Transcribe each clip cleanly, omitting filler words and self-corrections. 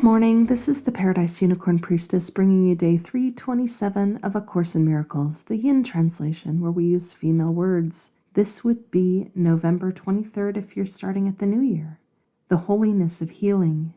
Good morning, this is the Paradise Unicorn Priestess bringing you day 327 of A Course in Miracles, the Yin translation, where we use female words. This would be November 23rd if you're starting at the new year. The Holiness of Healing.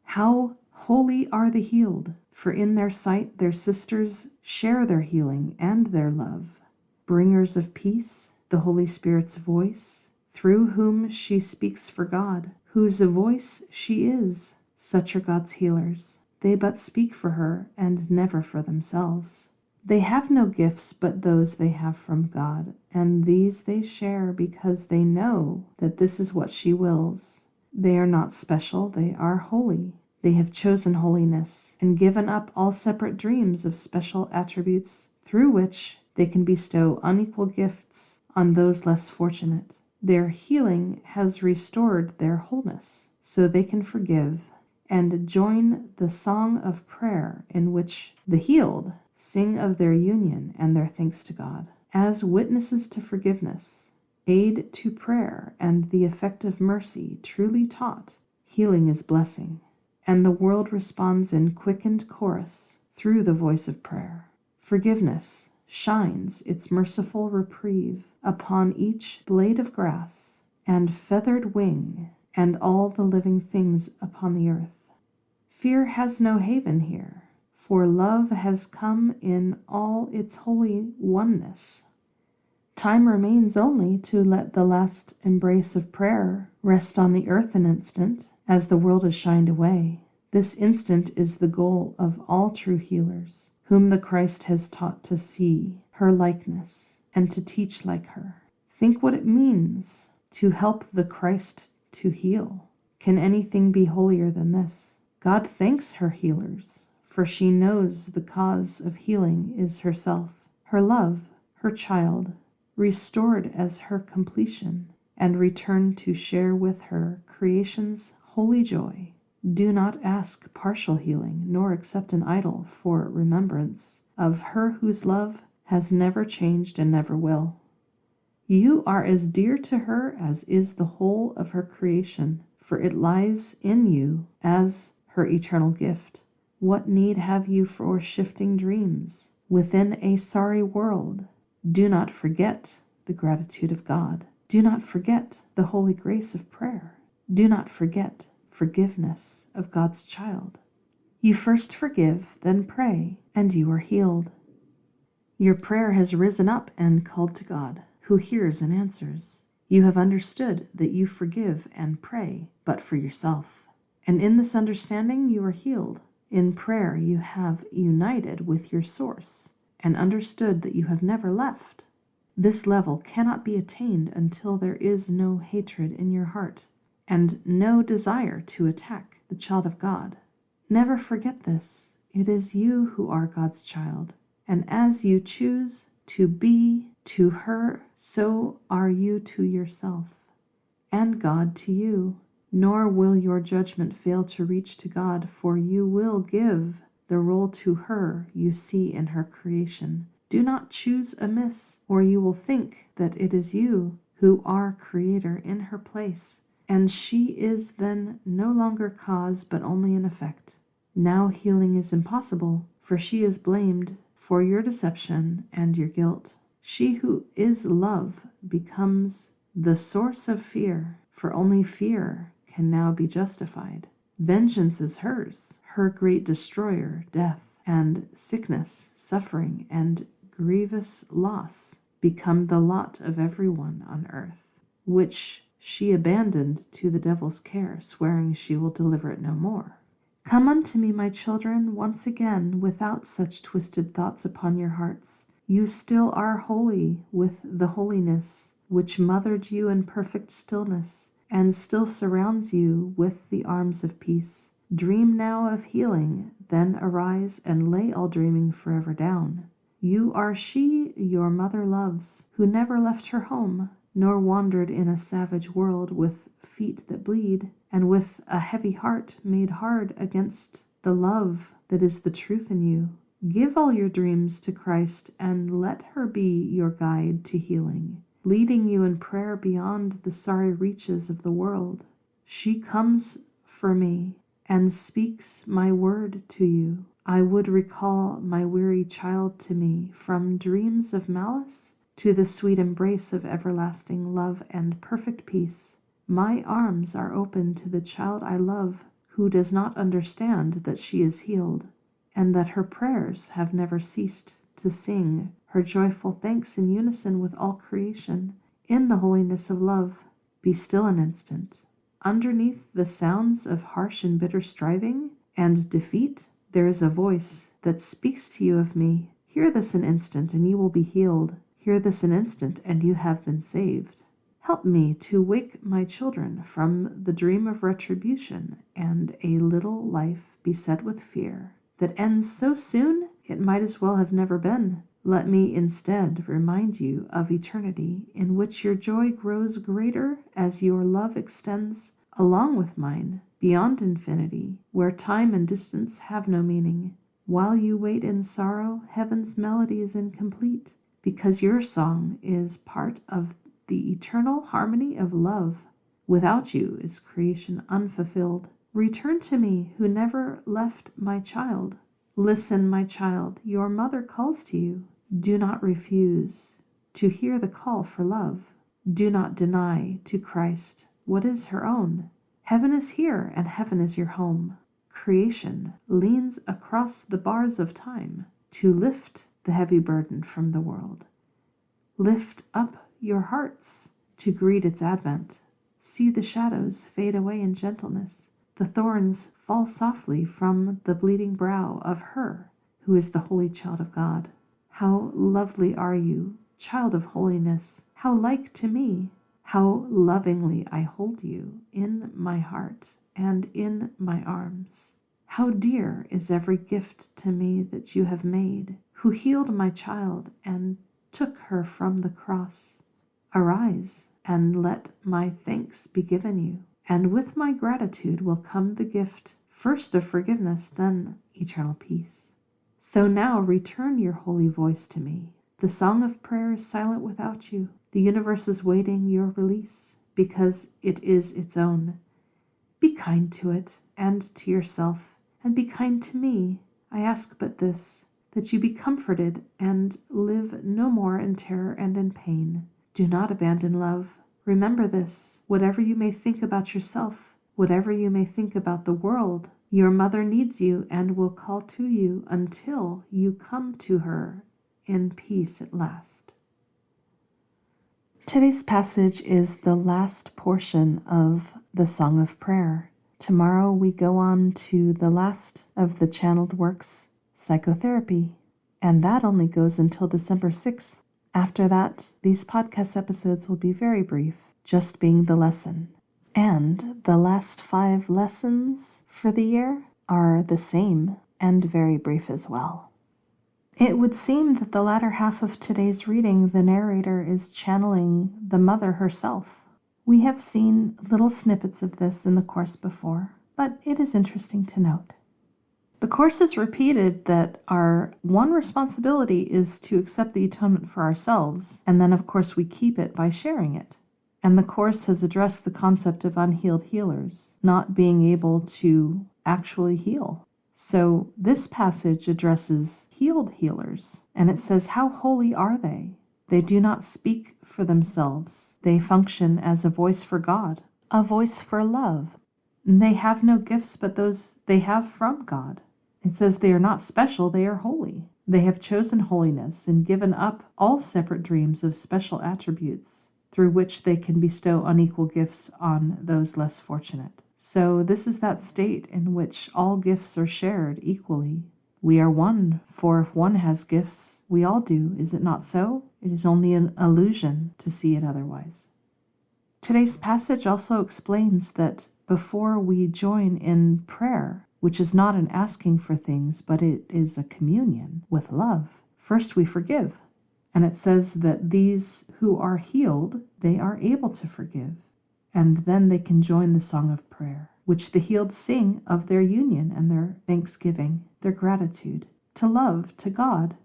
How holy are the healed, for in their sight their sisters share their healing and their love. Bringers of peace, the Holy Spirit's voice, through whom she speaks for God, whose voice she is. Such are God's healers. They but speak for her and never for themselves. They have no gifts but those they have from God, and these they share because they know that this is what she wills. They are not special, they are holy. They have chosen holiness and given up all separate dreams of special attributes through which they can bestow unequal gifts on those less fortunate. Their healing has restored their wholeness, so they can forgive and join the song of prayer in which the healed sing of their union and their thanks to God. As witnesses to forgiveness, aid to prayer, and the effect of mercy truly taught, healing is blessing, and the world responds in quickened chorus through the voice of prayer. Forgiveness shines its merciful reprieve upon each blade of grass and feathered wing and all the living things upon the earth. Fear has no haven here, for love has come in all its holy oneness. Time remains only to let the last embrace of prayer rest on the earth an instant, as the world is shined away. This instant is the goal of all true healers, whom the Christ has taught to see her likeness and to teach like her. Think what it means to help the Christ to heal. Can anything be holier than this? God thanks her healers, for she knows the cause of healing is herself, her love, her child, restored as her completion, and returned to share with her creation's holy joy. Do not ask partial healing, nor accept an idol for remembrance of her whose love has never changed and never will. You are as dear to her as is the whole of her creation, for it lies in you as her eternal gift. What need have you for shifting dreams within a sorry world? Do not forget the gratitude of God. Do not forget the holy grace of prayer. Do not forget forgiveness of God's child. You first forgive, then pray, and you are healed. Your prayer has risen up and called to God, who hears and answers. You have understood that you forgive and pray, but for yourself. And in this understanding you are healed. In prayer you have united with your source and understood that you have never left. This level cannot be attained until there is no hatred in your heart and no desire to attack the child of God. Never forget this. It is you who are God's child, and as you choose to be to her, so are you to yourself, and God to you. Nor will your judgment fail to reach to God, for you will give the role to her you see in her creation. Do not choose amiss, or you will think that it is you who are creator in her place, and she is then no longer cause but only an effect. Now healing is impossible, for she is blamed for your deception and your guilt. She who is love becomes the source of fear, for only fear can now be justified. Vengeance is hers, her great destroyer, death, and sickness, suffering, and grievous loss become the lot of everyone on earth, which she abandoned to the devil's care, swearing she will deliver it no more. Come unto me, my children, once again, without such twisted thoughts upon your hearts. You still are holy with the holiness which mothered you in perfect stillness, and still surrounds you with the arms of peace. Dream now of healing, then arise and lay all dreaming forever down. You are she your mother loves, who never left her home, nor wandered in a savage world with feet that bleed, and with a heavy heart made hard against the love that is the truth in you. Give all your dreams to Christ, and let her be your guide to healing, leading you in prayer beyond the sorry reaches of the world. She comes for me, and speaks my word to you. I would recall my weary child to me from dreams of malice to the sweet embrace of everlasting love and perfect peace. My arms are open to the child I love, who does not understand that she is healed, and that her prayers have never ceased to sing her joyful thanks in unison with all creation, in the holiness of love. Be still an instant. Underneath the sounds of harsh and bitter striving and defeat, there is a voice that speaks to you of me. Hear this an instant, and you will be healed. Hear this an instant, and you have been saved. Help me to wake my children from the dream of retribution and a little life beset with fear that ends so soon it might as well have never been. Let me instead remind you of eternity, in which your joy grows greater as your love extends along with mine beyond infinity, where time and distance have no meaning. While you wait in sorrow, heaven's melody is incomplete, because your song is part of the eternal harmony of love. Without you is creation unfulfilled. Return to me, who never left my child. Listen, my child, your mother calls to you. Do not refuse to hear the call for love. Do not deny to Christ what is her own. Heaven is here, and heaven is your home. Creation leans across the bars of time to lift the heavy burden from the world. Lift up your hearts to greet its advent. See the shadows fade away in gentleness. The thorns fall softly from the bleeding brow of her who is the holy child of God. How lovely are you, child of holiness! How like to me! How lovingly I hold you in my heart and in my arms. How dear is every gift to me that you have made, who healed my child and took her from the cross. Arise, and let my thanks be given you, and with my gratitude will come the gift, first of forgiveness, then eternal peace. So now return your holy voice to me. The song of prayer is silent without you. The universe is waiting your release, because it is its own. Be kind to it, and to yourself, and be kind to me. I ask but this, that you be comforted, and live no more in terror and in pain. Do not abandon love. Remember this, whatever you may think about yourself, whatever you may think about the world, your mother needs you and will call to you until you come to her in peace at last. Today's passage is the last portion of the Song of Prayer. Tomorrow we go on to the last of the channeled works, Psychotherapy, and that only goes until December 6th. After that, these podcast episodes will be very brief, just being the lesson. And the last 5 lessons for the year are the same and very brief as well. It would seem that the latter half of today's reading, the narrator is channeling the mother herself. We have seen little snippets of this in the course before, but it is interesting to note. The Course has repeated that our one responsibility is to accept the atonement for ourselves, and then of course we keep it by sharing it. And the Course has addressed the concept of unhealed healers, not being able to actually heal. So this passage addresses healed healers, and it says, how holy are they? They do not speak for themselves. They function as a voice for God, a voice for love. They have no gifts but those they have from God. It says they are not special, they are holy. They have chosen holiness and given up all separate dreams of special attributes through which they can bestow unequal gifts on those less fortunate. So this is that state in which all gifts are shared equally. We are one, for if one has gifts, we all do. Is it not so? It is only an illusion to see it otherwise. Today's passage also explains that before we join in prayer, which is not an asking for things, but it is a communion with love, first we forgive. And it says that these who are healed, they are able to forgive. And then they can join the song of prayer, which the healed sing of their union and their thanksgiving, their gratitude, to love, to God.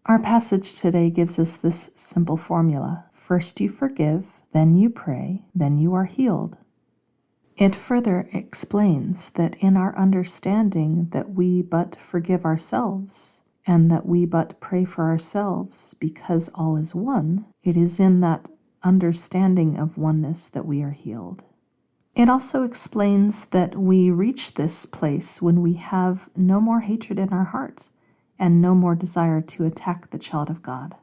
Our passage today gives us this simple formula. First you forgive, then you pray, then you are healed. It further explains that in our understanding that we but forgive ourselves, and that we but pray for ourselves because all is one, it is in that understanding of oneness that we are healed. It also explains that we reach this place when we have no more hatred in our heart and no more desire to attack the child of God.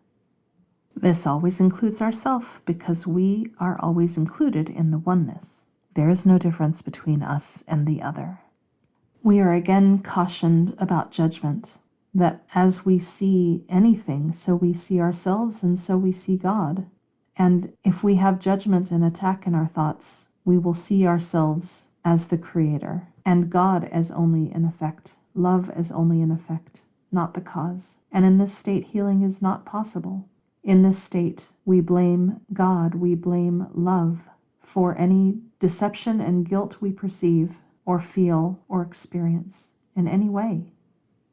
This always includes ourselves because we are always included in the oneness. There is no difference between us and the other. We are again cautioned about judgment, that as we see anything, so we see ourselves and so we see God. And if we have judgment and attack in our thoughts, we will see ourselves as the creator and God as only an effect, love as only an effect, not the cause. And in this state, healing is not possible. In this state, we blame God, we blame love for any deception and guilt we perceive or feel or experience in any way.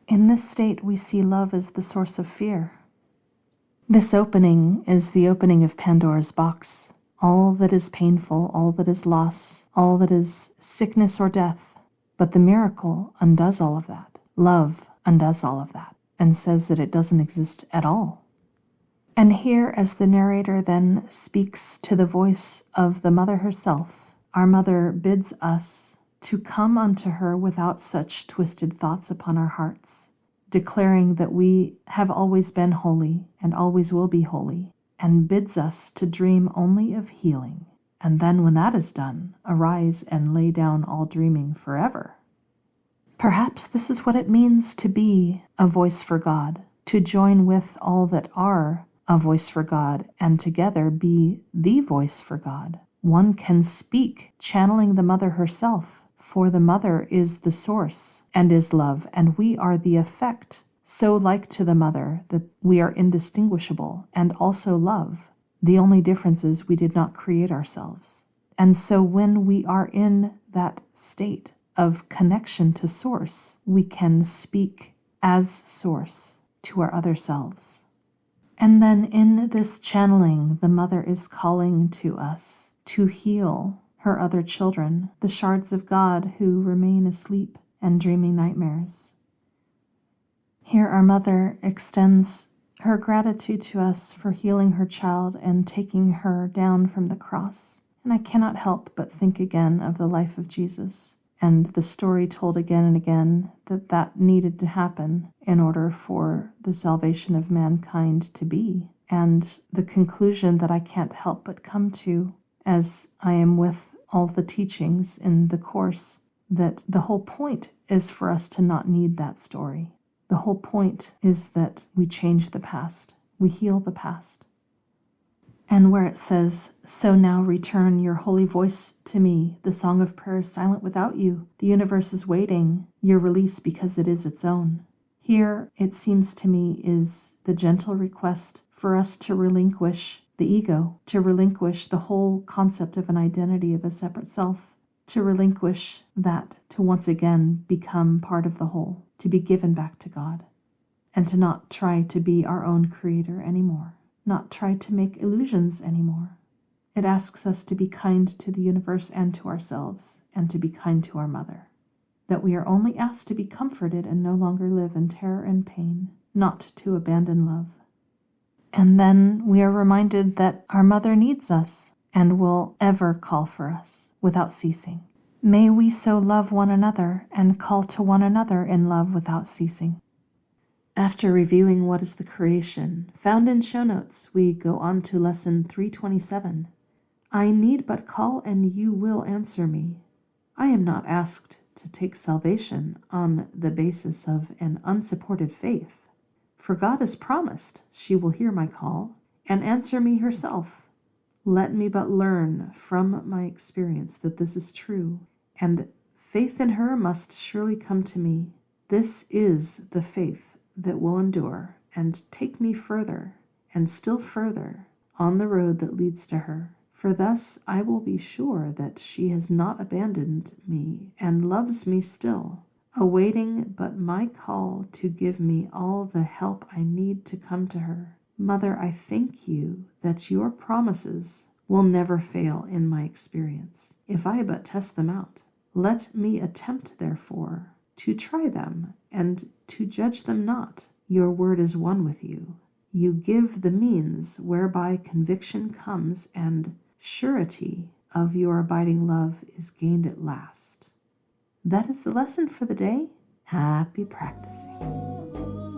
In this state, we see love as the source of fear. This opening is the opening of Pandora's box. All that is painful, all that is loss, all that is sickness or death. But the miracle undoes all of that. Love undoes all of that and says that it doesn't exist at all. And here, as the narrator then speaks to the voice of the mother herself, our mother bids us to come unto her without such twisted thoughts upon our hearts, declaring that we have always been holy and always will be holy, and bids us to dream only of healing. And then when that is done, arise and lay down all dreaming forever. Perhaps this is what it means to be a voice for God, to join with all that are a voice for God, and together be the voice for God. One can speak, channeling the mother herself, for the mother is the source and is love, and we are the effect, so like to the mother that we are indistinguishable and also love. The only difference is we did not create ourselves. And so when we are in that state of connection to source, we can speak as source to our other selves. And then in this channeling, the mother is calling to us to heal her other children, the shards of God who remain asleep and dreaming nightmares. Here our mother extends her gratitude to us for healing her child and taking her down from the cross. And I cannot help but think again of the life of Jesus and the story told again and again that needed to happen in order for the salvation of mankind to be. And the conclusion that I can't help but come to as I am with all the teachings in the course, that the whole point is for us to not need that story. The whole point is that we change the past, we heal the past. And where it says, "So now return your holy voice to me. The song of prayer is silent without you. The universe is waiting your release because it is its own." Here, it seems to me, is the gentle request for us to relinquish the ego, to relinquish the whole concept of an identity of a separate self, to relinquish that, to once again become part of the whole, to be given back to God, and to not try to be our own creator anymore. Not try to make illusions anymore. It asks us to be kind to the universe and to ourselves, and to be kind to our mother. That we are only asked to be comforted and no longer live in terror and pain, not to abandon love. And then we are reminded that our mother needs us and will ever call for us without ceasing. May we so love one another and call to one another in love without ceasing. After reviewing what is the creation, found in show notes, we go on to lesson 327. I need but call and you will answer me. I am not asked to take salvation on the basis of an unsupported faith. For God has promised she will hear my call and answer me herself. Let me but learn from my experience that this is true, and faith in her must surely come to me. This is the faith that will endure and take me further and still further on the road that leads to her. For thus I will be sure that she has not abandoned me and loves me still, awaiting but my call to give me all the help I need to come to her. Mother, I thank you that your promises will never fail in my experience, if I but test them out. Let me attempt, therefore, to try them, and to judge them not. Your word is one with you. You give the means whereby conviction comes, and surety of your abiding love is gained at last. That is the lesson for the day. Happy practicing.